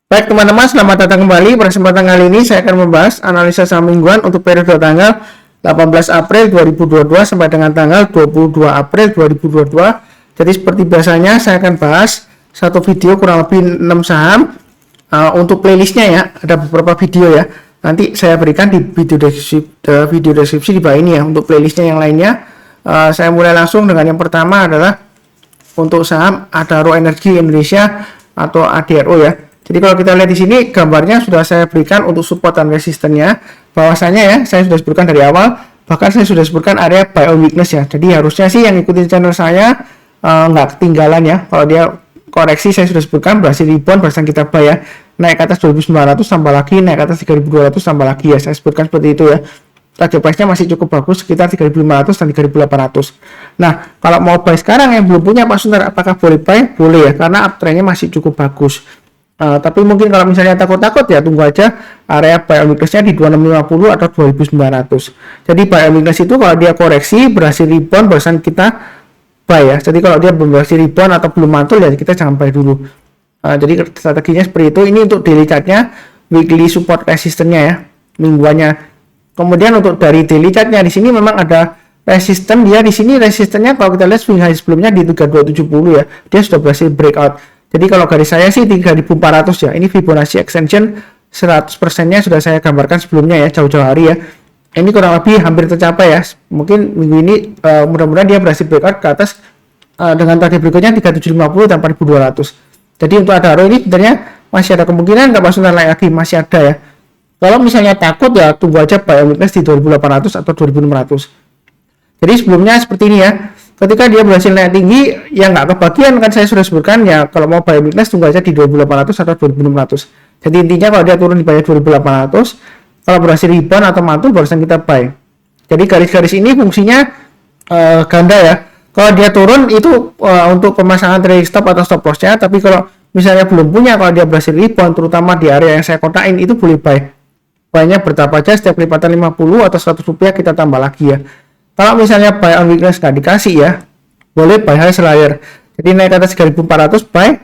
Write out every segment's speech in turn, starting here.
Baik teman-teman, selamat datang kembali. Pada kesempatan kali ini saya akan membahas analisa saham mingguan untuk periode tanggal 18 April 2022 sampai dengan tanggal 22 April 2022. Jadi seperti biasanya saya akan bahas satu video kurang lebih 6 saham. Untuk playlistnya ya, ada beberapa video ya. Nanti saya berikan di video deskripsi di bawah ini ya. Untuk playlistnya yang lainnya, saya mulai langsung dengan yang pertama adalah untuk saham Adaro Energi Indonesia atau ADRO ya. Jadi kalau kita lihat di sini gambarnya sudah saya berikan untuk support dan resistennya. Bahwasanya ya saya sudah sebutkan dari awal, bahkan saya sudah sebutkan area buy on weakness ya. Jadi harusnya sih yang ikutin channel saya nggak ketinggalan ya. Kalau dia koreksi saya sudah sebutkan berhasil rebound, berhasil kita buy ya. Naik ke atas 2.900 tambah lagi, naik ke atas 3.200 tambah lagi ya. Saya sebutkan seperti itu ya. Target price-nya masih cukup bagus, sekitar 3.500 dan 3.800. Nah, kalau mau buy sekarang yang belum punya Pak Sundar, apakah boleh buy? Boleh ya, karena uptrend-nya masih cukup bagus. Tapi mungkin kalau misalnya takut-takut ya tunggu aja area buy on weakness-nya di 2650 atau 2900. Jadi buy on weakness itu kalau dia koreksi berhasil rebound barusan kita buy ya. Jadi kalau dia belum berhasil rebound atau belum mantul ya kita jangan buy dulu. Jadi strateginya seperti itu. Ini untuk daily chart-nya, weekly support resistance-nya ya, mingguannya. Kemudian untuk dari daily chart-nya di sini memang ada resisten dia di sini resistennya kalau kita lihat swing high sebelumnya di 3270 ya. Dia sudah berhasil breakout. Jadi kalau garis saya sih 3.400 ya. Ini Fibonacci extension 100%-nya sudah saya gambarkan sebelumnya ya, jauh-jauh hari ya. Ini kurang lebih hampir tercapai ya. Mungkin minggu ini mudah-mudahan dia berhasil breakout ke atas dengan target berikutnya 3750 dan 4200. Jadi untuk Adaro ini sebenarnya masih ada kemungkinan nggak masuk naik lagi, masih ada ya. Kalau misalnya takut ya tunggu aja buy on weakness di 2800 atau 2600. Jadi sebelumnya seperti ini ya. Ketika dia berhasil naik tinggi, yang nggak kebagian kan saya sudah sebutkan ya, kalau mau buy weakness tunggu aja di 2800 atau 2600. Jadi intinya kalau dia turun di bawah 2800, kalau berhasil rebound atau mantul barusan kita buy. Jadi garis-garis ini fungsinya ganda ya. Kalau dia turun itu untuk pemasangan trailing stop atau stop loss-nya, tapi kalau misalnya belum punya, kalau dia berhasil rebound terutama di area yang saya kotain itu boleh buy. Buy-nya bertapa aja, setiap lipatan 50 atau 100 rupiah kita tambah lagi ya. Kalau misalnya buy on weakness nggak dikasih ya, boleh buy high selayar. Jadi naik ke atas 3.400 buy,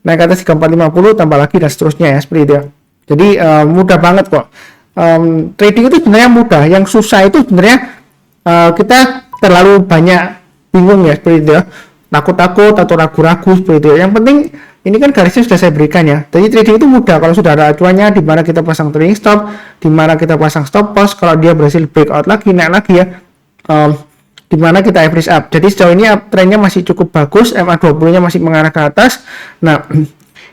naik ke atas 3.450 tambah lagi dan seterusnya ya, seperti itu ya. Jadi mudah banget kok. Trading itu sebenarnya mudah. Yang susah itu sebenarnya kita terlalu banyak bingung ya, seperti itu ya. Takut-takut atau ragu-ragu seperti itu ya. Yang penting ini kan garisnya sudah saya berikan ya. Jadi trading itu mudah kalau sudah ada acuannya, di mana kita pasang trailing stop, di mana kita pasang stop loss. Kalau dia berhasil breakout lagi, naik lagi ya. Di mana kita average up. Jadi sejauh ini uptrendnya masih cukup bagus, MA20-nya masih mengarah ke atas. Nah,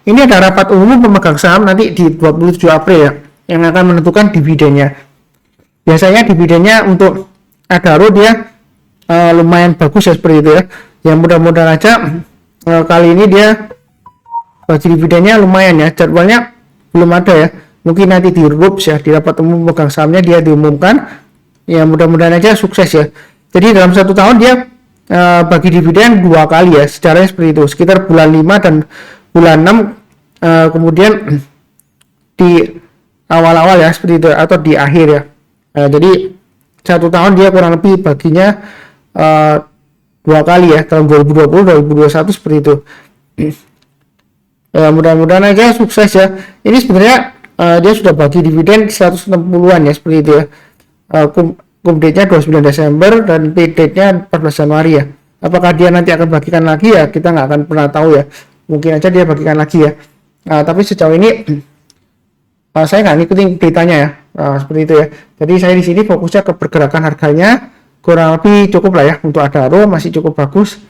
ini ada rapat umum pemegang saham nanti di 27 April ya, yang akan menentukan dividennya. Biasanya dividennya untuk Adaro dia lumayan bagus ya, seperti itu ya. Yang mudah-mudahan aja kali ini dia bagi dividennya lumayan ya. Jadwalnya belum ada ya. Mungkin nanti di RUPS ya, di rapat umum pemegang sahamnya dia diumumkan. Ya mudah-mudahan aja sukses ya. Jadi dalam satu tahun dia bagi dividen 2 kali ya, secara seperti itu, sekitar bulan 5 dan bulan 6, kemudian di awal-awal ya seperti itu, atau di akhir ya. Jadi satu tahun dia kurang lebih baginya 2 kali ya, tahun 2020 2021 seperti itu. Mudah-mudahan aja sukses ya. Ini sebenarnya dia sudah bagi dividen 160-an ya, seperti itu ya. Cum date-nya 29 Desember dan pay date-nya 14 Januari ya. Apakah dia nanti akan bagikan lagi ya, kita nggak akan pernah tahu ya. Mungkin aja dia bagikan lagi ya. Tapi sejauh ini saya nggak ngikutin beritanya ya, seperti itu ya. Jadi saya di sini fokusnya ke pergerakan harganya, kurang lebih cukup lah ya untuk Adaro, masih cukup bagus.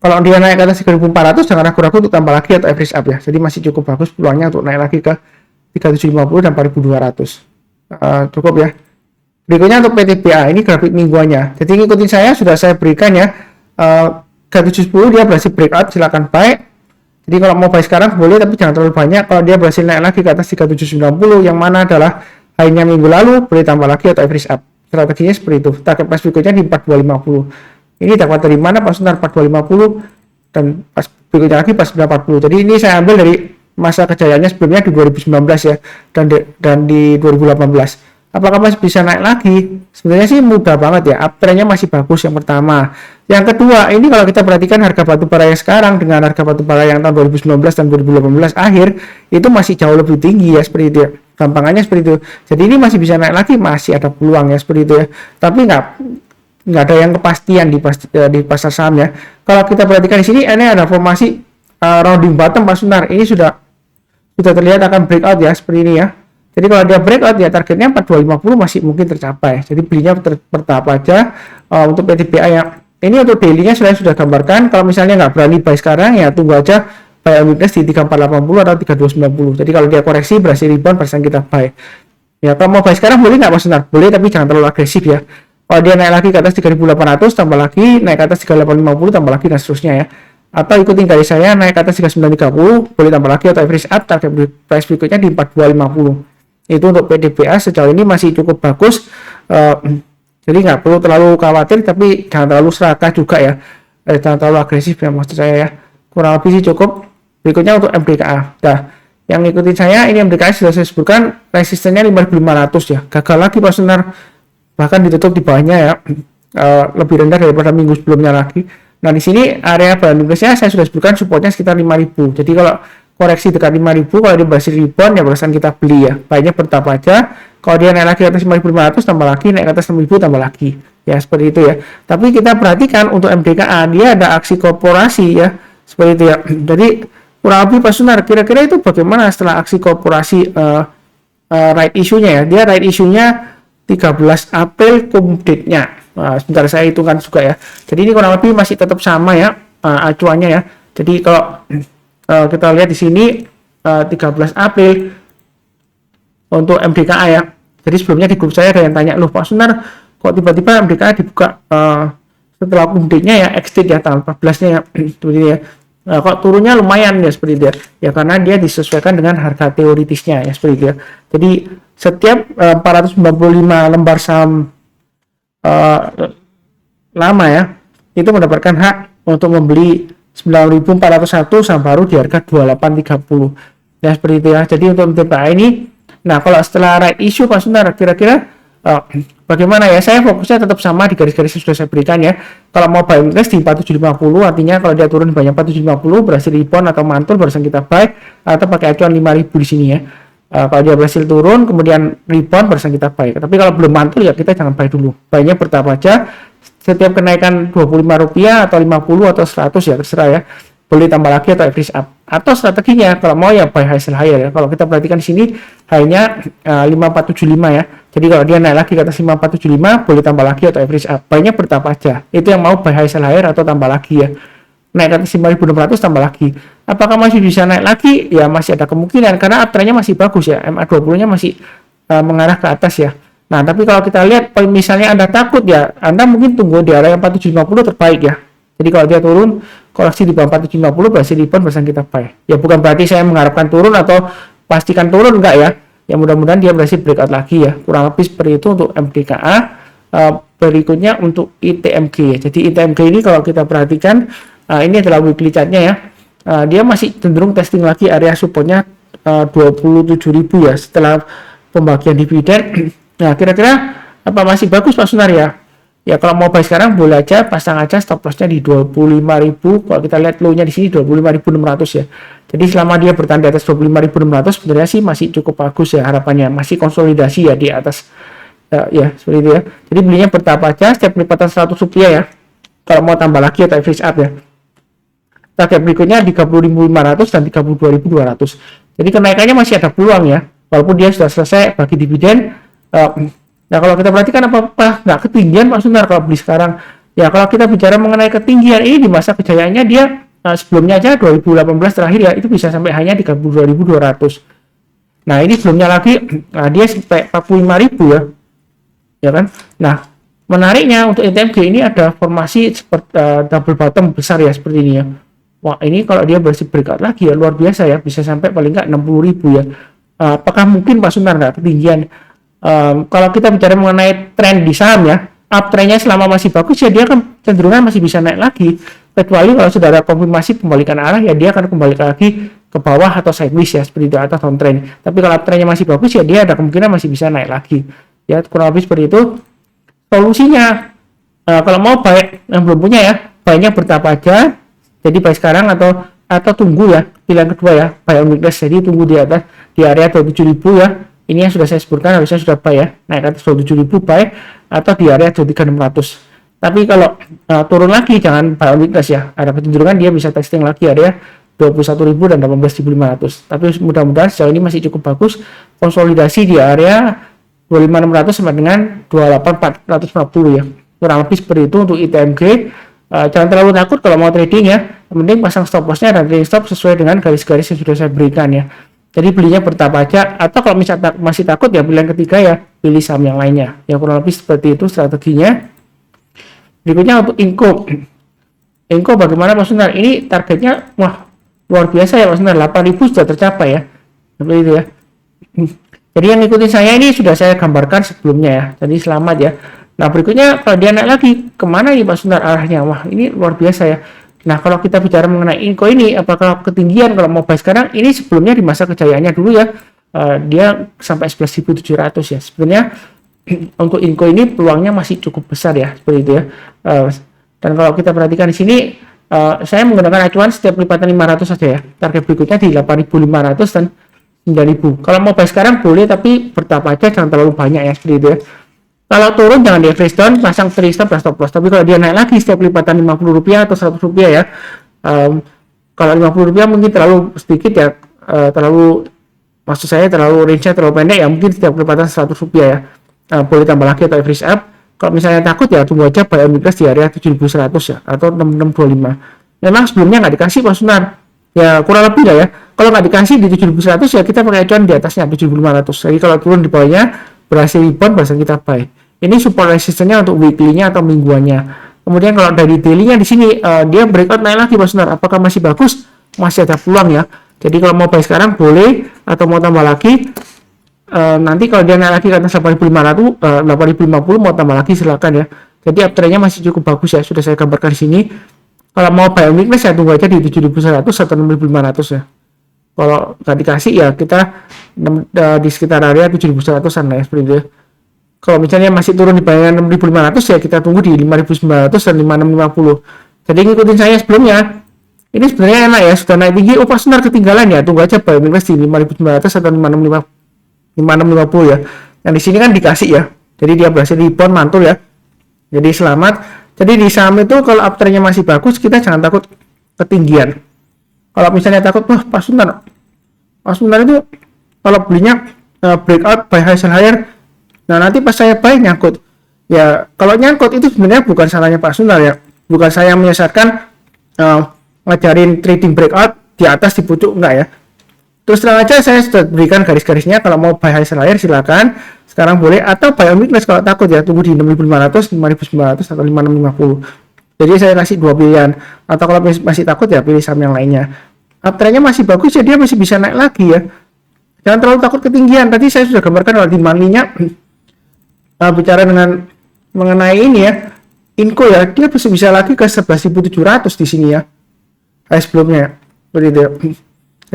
Kalau dia naik ke atas 3.400 jangan ragu-ragu untuk tambah lagi atau average up ya. Jadi masih cukup bagus peluangnya untuk naik lagi ke 3.750 dan 4.200. Cukup ya. Berikutnya untuk PTBA, ini grafik mingguannya. Jadi ikutin saya, sudah saya berikan ya. 3.710 dia berhasil breakout, silakan buy. Jadi kalau mau buy sekarang boleh, tapi jangan terlalu banyak. Kalau dia berhasil naik lagi ke atas 3.790, yang mana adalah high-nya minggu lalu, boleh tambah lagi atau average up. Strateginya seperti itu. Target price berikutnya di 4250. Ini dapat dari mana? Pas sebentar 4250 dan pas berikutnya lagi pas 940. Jadi ini saya ambil dari masa kejayaannya sebelumnya di 2019 ya, dan di 2018. apakah masih bisa naik lagi? Sebenarnya sih mudah banget ya, uptrendnya masih bagus yang pertama. Yang kedua, ini kalau kita perhatikan harga batu bara yang sekarang dengan harga batu bara yang tahun 2019 dan 2018 akhir itu masih jauh lebih tinggi ya, seperti itu ya. Gampangannya seperti itu. Jadi ini masih bisa naik lagi, masih ada peluang ya, seperti itu ya. Tapi nggak ada yang kepastian di pasar saham ya. Kalau kita perhatikan di sini, ini ada formasi rounding bottom Pak Sunar. Ini sudah terlihat akan breakout ya, seperti ini ya. Jadi kalau dia breakout ya targetnya 4250 masih mungkin tercapai. Jadi belinya bertahap aja untuk PTBA yang ini untuk daily-nya saya sudah gambarkan. Kalau misalnya nggak berani buy sekarang ya tunggu aja buy on weakness di 3480 atau 3290. Jadi kalau dia koreksi berhasil rebound persen kita buy. Ya kalau mau buy sekarang boleh nggak Mas Sunar? Boleh tapi jangan terlalu agresif ya. Kalau dia naik lagi ke atas 3800 tambah lagi, naik ke atas 3850 tambah lagi dan seterusnya ya. Atau ikutin garis saya naik ke atas 3930 boleh tambah lagi atau average up target price berikutnya di 4250. Itu untuk PDBA sejauh ini masih cukup bagus, jadi nggak perlu terlalu khawatir tapi jangan terlalu serakah juga ya, jangan terlalu agresif ya maksud saya ya, kurang lebih sih cukup. Berikutnya untuk MDKA, nah yang ngikutin saya ini MDKA sudah saya sebutkan resistennya 5500 ya, gagal lagi Pak Sunar, bahkan ditutup di bawahnya ya, lebih rendah daripada minggu sebelumnya lagi. Nah di sini area bandingnya saya sudah sebutkan supportnya sekitar 5000, jadi kalau koreksi dekat 5000 kalau dia berhasil rebound ya berdasarkan kita beli ya, baiknya bertahap aja. Kalau dia naik lagi ke atas 5500 tambah lagi, naik ke atas 6000 tambah lagi ya, seperti itu ya. Tapi kita perhatikan untuk MDKA dia ada aksi korporasi ya, seperti itu ya. Jadi kurang lebih Pak Sunar kira-kira itu bagaimana setelah aksi korporasi right issue-nya ya. Dia right issue-nya 13 April date-nya. Sebentar saya hitungkan juga ya. Jadi ini kurang lebih masih tetap sama ya acuannya ya. Jadi kalau kita lihat di sini 13 April untuk MDKA ya. Jadi sebelumnya di grup saya ada yang tanya, loh Pak Sunar kok tiba-tiba MDKA dibuka setelah update-nya ya, exit ya tanggal 14-nya ya, seperti ini ya. Kok turunnya lumayan ya seperti itu ya. Ya karena dia disesuaikan dengan harga teoritisnya ya, seperti itu ya. Jadi setiap 495 lembar saham lama ya, itu mendapatkan hak untuk membeli 9.401 saham baru di harga 2830 ya, seperti itu ya. Jadi untuk MDKA ini, nah kalau setelah right issue Pak Sunar kira-kira bagaimana ya, saya fokusnya tetap sama di garis-garis yang sudah saya berikan ya. Kalau mau buy weakness di 4750, artinya kalau dia turun banyak 4750 berhasil rebound atau mantul barusan kita buy, atau pakai acuan 5000 di sini ya. Kalau dia berhasil turun kemudian rebound barusan kita buy, tapi kalau belum mantul ya kita jangan buy dulu, buynya bertahap aja. Setiap kenaikan Rp25 atau 50 atau 100 ya terserah ya, boleh tambah lagi atau average up. Atau strateginya kalau mau ya buy high sell higher ya. Kalau kita perhatikan di sini high-nya 5475 ya. Jadi kalau dia naik lagi ke atas 5475 boleh tambah lagi atau average up. Buy-nya bertahap aja. Itu yang mau buy high sell higher atau tambah lagi ya. Naik ke atas 5600 tambah lagi. Apakah masih bisa naik lagi? Ya masih ada kemungkinan karena uptrend-nya masih bagus ya. MA20-nya masih mengarah ke atas ya. Nah, tapi kalau kita lihat misalnya Anda takut ya, Anda mungkin tunggu di area 4750 terbaik ya. Jadi kalau dia turun koreksi di bawah 4750 berhasil rebound bersama kita buy. Ya bukan berarti saya mengharapkan turun atau pastikan turun, enggak ya. Ya mudah-mudahan dia berhasil breakout lagi ya. Kurang lebih seperti itu untuk MDKA. Berikutnya untuk ITMG ya. Jadi ITMG ini kalau kita perhatikan ini adalah weekly chart-nya ya. Dia masih cenderung testing lagi area supportnya 27.000 ya setelah pembagian dividen. Nah, kira-kira apa masih bagus Pak Sunar ya? Ya kalau mau buy sekarang boleh aja pasang aja stop loss-nya di 25.000. Kalau kita lihat low-nya di sini 25.600 ya. Jadi selama dia bertahan di atas 25.600 sebenarnya sih masih cukup bagus ya harapannya. Masih konsolidasi ya di atas ya seperti itu ya. Jadi belinya bertahap aja setiap peningkatan 100 rupiah ya. Kalau mau tambah lagi atau average up ya. Target berikutnya di 30.500 dan 32.200. Jadi kenaikannya masih ada peluang ya. Walaupun dia sudah selesai bagi dividen. Nah kalau kita perhatikan apa nggak ketinggian Pak Sunar kalau beli sekarang ya. Kalau kita bicara mengenai ketinggian ini di masa kejayaannya dia sebelumnya aja 2018 terakhir ya itu bisa sampai hanya 32.200. Nah ini sebelumnya lagi dia sampai 45.000 ya kan. Nah menariknya untuk ITMG ini ada formasi seperti double bottom besar ya seperti ini ya. Wah ini kalau dia berhasil breakout lagi ya luar biasa ya, bisa sampai paling nggak 60.000 ya. Apakah mungkin Pak Sunar nggak ketinggian? Kalau kita bicara mengenai tren di saham ya, uptrendnya selama masih bagus ya dia kan cenderungan masih bisa naik lagi, kecuali kalau sudah ada konfirmasi pembalikan arah ya dia akan kembali lagi ke bawah atau sideways ya seperti itu atau downtrend. Tapi kalau uptrendnya masih bagus ya dia ada kemungkinan masih bisa naik lagi. ya, kurang lebih seperti itu. Solusinya kalau mau buy yang belum punya ya, buy-nya bertahap aja. Jadi buy sekarang atau tunggu ya, pilihan kedua ya, buy on weakness. Jadi tunggu di atas di area 27.000 ya. Ini yang sudah saya sebutkan, harusnya sudah buy ya, naik ke atas 27.000 buy, atau di area 23.600. Tapi kalau turun lagi jangan buy on weakness ya, ada kecenderungan dia bisa testing lagi area 21.000 dan 18.500. Tapi mudah-mudahan sejauh ini masih cukup bagus, konsolidasi di area 25.600 sampai dengan 28.450 ya, kurang lebih seperti itu untuk ITMG. Jangan terlalu takut kalau mau trading ya, yang penting pasang stop lossnya dan trading stop sesuai dengan garis-garis yang sudah saya berikan ya. Jadi belinya bertahap aja, atau kalau misalnya masih takut ya pilihan ketiga ya, pilih saham yang lainnya ya, kurang lebih seperti itu strateginya. Berikutnya untuk Inco bagaimana Mas Sunar? Ini targetnya wah luar biasa ya Mas Sunar, 8.000 sudah tercapai ya, seperti itu ya. Jadi yang ikutin saya ini sudah saya gambarkan sebelumnya ya, jadi selamat ya. Nah berikutnya kalau dia naik lagi kemana nih Pak Sunar arahnya? Wah ini luar biasa ya. Nah kalau kita bicara mengenai Inco ini, apakah ketinggian kalau mau buy sekarang, ini sebelumnya di masa kejayaannya dulu ya, dia sampai 11.700 ya. Sebenarnya untuk Inco ini peluangnya masih cukup besar ya, seperti itu ya. Dan kalau kita perhatikan di sini, saya menggunakan acuan setiap lipatan 500 saja ya. Target berikutnya di 8.500 dan 9.000. Kalau mau buy sekarang boleh, tapi bertahap aja, jangan terlalu banyak ya, seperti itu ya. Kalau turun jangan di average down, pasang trade stop dan stop loss. Tapi kalau dia naik lagi setiap lipatan Rp50 atau Rp100 ya, kalau Rp50 mungkin terlalu sedikit ya, maksud saya terlalu range-nya terlalu pendek ya, mungkin setiap lipatan Rp100 ya, boleh tambah lagi atau average up. Kalau misalnya takut ya tunggu aja buy on weakness di area 7.100 ya, atau 6625. Memang sebelumnya nggak dikasih Pak Sunar ya, kurang lebih lah ya. Kalau nggak dikasih di 7.100 ya kita pakai acuan di atasnya 7.500. Jadi kalau turun di bawahnya berhasil rebound, barusan kita buy. Ini support resistance-nya untuk weekly-nya atau mingguannya. Kemudian kalau dari daily-nya di sini dia breakout naik lagi Pak Sunar. Apakah masih bagus? Masih ada peluang ya. Jadi kalau mau buy sekarang boleh, atau mau tambah lagi. Nanti kalau dia naik lagi ke atas 8.500, 8.050 mau tambah lagi silakan ya. Jadi uptrend-nya masih cukup bagus ya. Sudah saya gambarkan di sini. Kalau mau buy on weakness ya tunggu aja di 7.100 atau 6.500 ya. Kalau nggak dikasih ya kita di sekitar area 7.100an lah ya, seperti itu ya. Kalau misalnya masih turun di bawah 6.500 ya kita tunggu di 5.900 dan 5.650. Jadi ngikutin saya sebelumnya. Ini sebenarnya enak ya, sudah naik tinggi. Oh Pak Sunar ketinggalan ya, tunggu aja buy on weakness di 5.900 atau 5.650 ya. Yang di sini kan dikasih ya. Jadi dia berhasil rebound mantul ya. Jadi selamat. Jadi di saham itu kalau uptrend-nya masih bagus, kita jangan takut ketinggian. Kalau misalnya takut, wah Pak Sunar itu kalau belinya breakout buy high sell higher, nah nanti pas saya buy nyangkut. Ya kalau nyangkut itu sebenarnya bukan salahnya Pak Sunar ya, bukan saya menyesatkan ngajarin trading breakout di atas di pucuk, enggak ya. Terus terang aja saya sudah berikan garis-garisnya. Kalau mau buy high sell higher silakan sekarang boleh, atau buy on weakness kalau takut ya tunggu di 6.500, 5.900 atau 5.650. Jadi saya kasih dua pilihan, atau kalau masih takut ya pilih saham yang lainnya. Uptrend-nya masih bagus ya, dia masih bisa naik lagi ya. Jangan terlalu takut ketinggian. Tadi saya sudah gambarkan kalau di money-nya bicara dengan mengenai ini ya, Inco ya, dia masih bisa lagi ke 11.700 di sini ya. Sebelumnya ya. Seperti itu.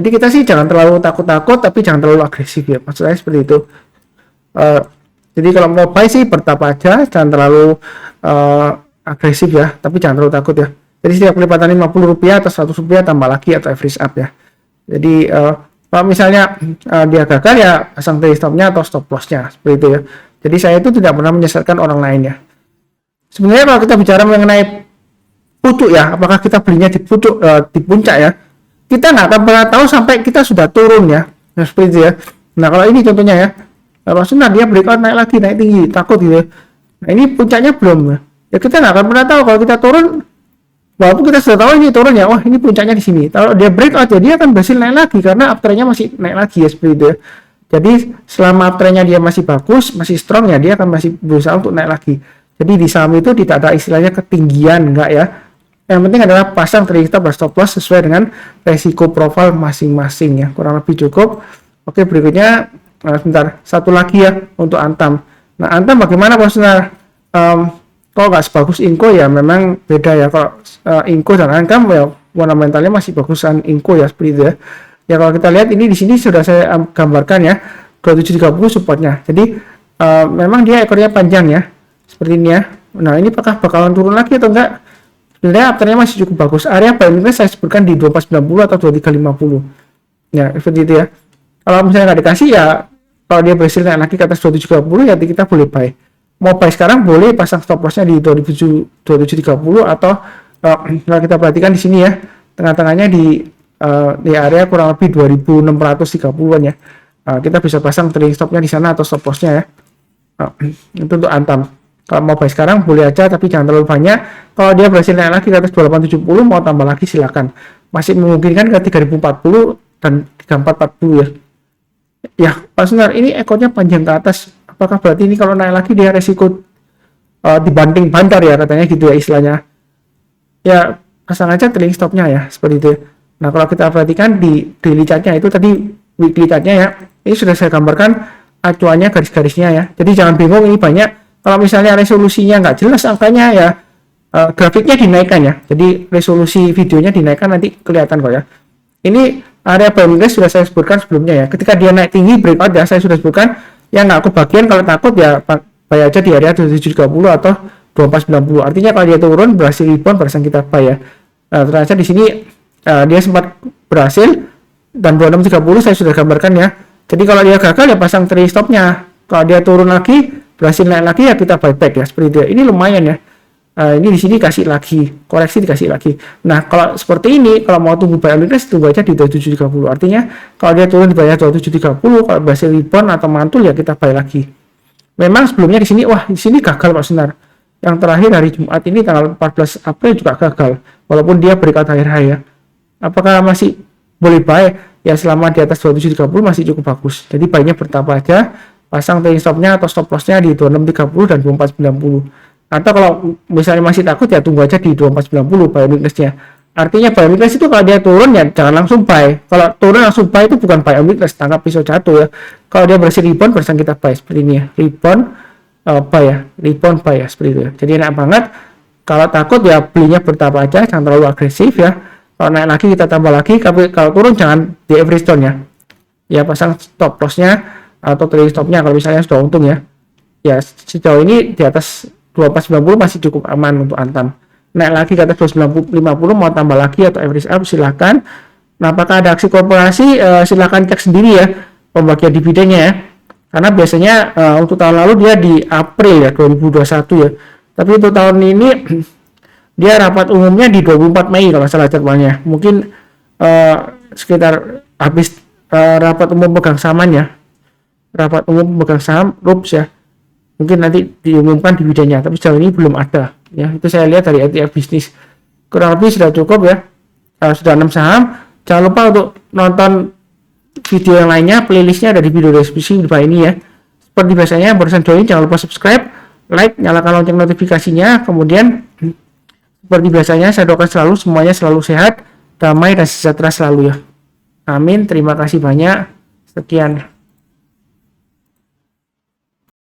Jadi kita sih jangan terlalu takut-takut, tapi jangan terlalu agresif ya. Maksud saya seperti itu. Jadi kalau mau buy sih bertahap aja, jangan terlalu agresif ya, tapi jangan terlalu takut ya. Jadi setiap kelipatan Rp50 atau Rp100 tambah lagi atau average up ya. Jadi kalau misalnya dia gagal ya pasang trade stop-nya atau stop loss-nya seperti itu ya. Jadi saya itu tidak pernah menyesatkan orang lain ya. Sebenarnya kalau kita bicara mengenai pucuk ya, apakah kita belinya di pucuk di puncak ya, kita nggak akan pernah tahu sampai kita sudah turun ya. Nah, seperti itu ya. Nah kalau ini contohnya ya, maksudnya dia breakout naik lagi, naik tinggi, takut gitu ya. Nah ini puncaknya belum ya. Ya kita nggak akan pernah tahu kalau kita turun, walaupun kita sudah tahu ini turun ya, wah ini puncaknya di sini. Kalau dia breakout ya dia akan berhasil naik lagi karena uptrend-nya masih naik lagi ya, seperti itu ya. Jadi selama uptrend-nya dia masih bagus, masih strong ya, dia akan masih berusaha untuk naik lagi. Jadi di saham itu tidak ada istilahnya ketinggian, enggak ya. Yang penting adalah pasang trade stop dan stop loss sesuai dengan resiko profil masing-masing ya. Kurang lebih cukup. Oke, berikutnya sebentar, satu lagi ya untuk Antam. Nah Antam bagaimana Pak Sunar? Kalau nggak sebagus Inco ya memang beda ya. Kalau Inco dan Antam ya fundamentalnya masih bagusan Inco ya, seperti itu ya. Ya kalau kita lihat ini di sini sudah saya gambarkan ya, 2730 supportnya. Jadi memang dia ekornya panjang ya, seperti ini ya. Nah, ini apakah bakalan turun lagi atau enggak? Sebenarnya afternya masih cukup bagus. Area buy weakness saya sebutkan di 2490 atau 2350. Ya, seperti itu ya. Kalau misalnya nggak dikasih ya, kalau dia berhasil naik lagi ke atas 2730 ya kita boleh buy. Mau buy sekarang boleh pasang stop lossnya di 2730 atau kalau kita perhatikan di sini ya, tengah-tengahnya di area kurang lebih 2630-an ya. Kita bisa pasang trading stopnya di sana atau stop lossnya ya. Itu untuk Antam. Kalau mau buy sekarang boleh aja, tapi jangan terlalu banyak. Kalau dia berhasil naik lagi ke atas 2870, mau tambah lagi silakan. Masih memungkinkan ke 3040 dan 3440 ya. Ya, Pak Sunar, ini ekornya panjang ke atas. Apakah berarti ini kalau naik lagi dia resiko dibanting bandar ya, katanya gitu ya istilahnya. Ya, pasang aja trailing stopnya ya, seperti itu. Nah, kalau kita perhatikan di daily chartnya itu tadi, weekly chartnya ya, ini sudah saya gambarkan acuannya, garis-garisnya ya. Jadi jangan bingung, ini banyak. Kalau misalnya resolusinya nggak jelas angkanya ya, grafiknya dinaikkan ya. Jadi resolusi videonya dinaikkan, nanti kelihatan kok ya. Ini area buy weakness sudah saya sebutkan sebelumnya ya. Ketika dia naik tinggi breakout ya, saya sudah sebutkan. Yang nggak kebagian kalau takut ya buy aja di area 2730 atau 2490. Artinya kalau dia turun berhasil rebound, berhasil kita buy ya. Nah, ternyata di sini dia sempat berhasil dan 2630 saya sudah gambarkan ya. Jadi kalau dia gagal ya pasang trailing stopnya. Kalau dia turun lagi, berhasil naik lagi ya kita buy back ya, seperti itu ya. Ini lumayan ya. Ini di sini kasih lagi, koreksi dikasih lagi. Nah, kalau seperti ini, kalau mau tunggu buy weakness, tunggu aja di 2730. Artinya, kalau dia turun di bawah 2730, kalau berhasil rebound atau mantul ya kita buy lagi. Memang sebelumnya di sini, wah di sini gagal Pak Sunar. Yang terakhir hari Jumat ini tanggal 14 April juga gagal, walaupun dia breakout higher high ya. Apakah masih boleh buy? Ya selama di atas 2730 masih cukup bagus. Jadi buy-nya bertambah aja, pasang trailing stop-nya atau stop loss-nya di 2630 dan 2490. Atau kalau misalnya masih takut ya tunggu aja di 2490 buy weakness-nya. Artinya buy weakness itu kalau dia turun ya jangan langsung buy. Kalau turun langsung buy itu bukan buy weakness, tangkap pisau jatuh ya. Kalau dia berhasil rebound, berhasil kita buy seperti ini ya. Rebound buy ya, rebound buy ya, seperti itu ya. Jadi enak banget. Kalau takut ya belinya bertambah aja, jangan terlalu agresif ya. Kalau naik lagi kita tambah lagi, kalau turun jangan di average down ya. Ya pasang stop loss-nya atau trailing stop-nya kalau misalnya sudah untung ya. Ya sejauh ini di atas 2490 masih cukup aman untuk Antam. Naik lagi ke atas 250 mau tambah lagi atau average up silahkan. Nah, apakah ada aksi korporasi silahkan cek sendiri ya pembagian dividennya ya. Karena biasanya untuk tahun lalu dia di April ya 2021 ya. Tapi untuk tahun ini dia rapat umumnya di 24 Mei kalau salah jadwalnya. Mungkin sekitar habis rapat umum pegang sahamnya. Rapat umum pegang saham RUPS ya. Mungkin nanti diumumkan dividennya, tapi sejauh ini belum ada ya. Itu saya lihat dari ETF bisnis. Kurang lebih sudah cukup ya. Sudah 6 saham. Jangan lupa untuk nonton video yang lainnya, playlistnya ada di video deskripsi di bawah ini ya. Seperti biasanya barusan join, jangan lupa subscribe, like, nyalakan lonceng notifikasinya. Kemudian seperti biasanya saya doakan selalu semuanya selalu sehat, damai dan sejahtera selalu ya. Amin. Terima kasih banyak. Sekian.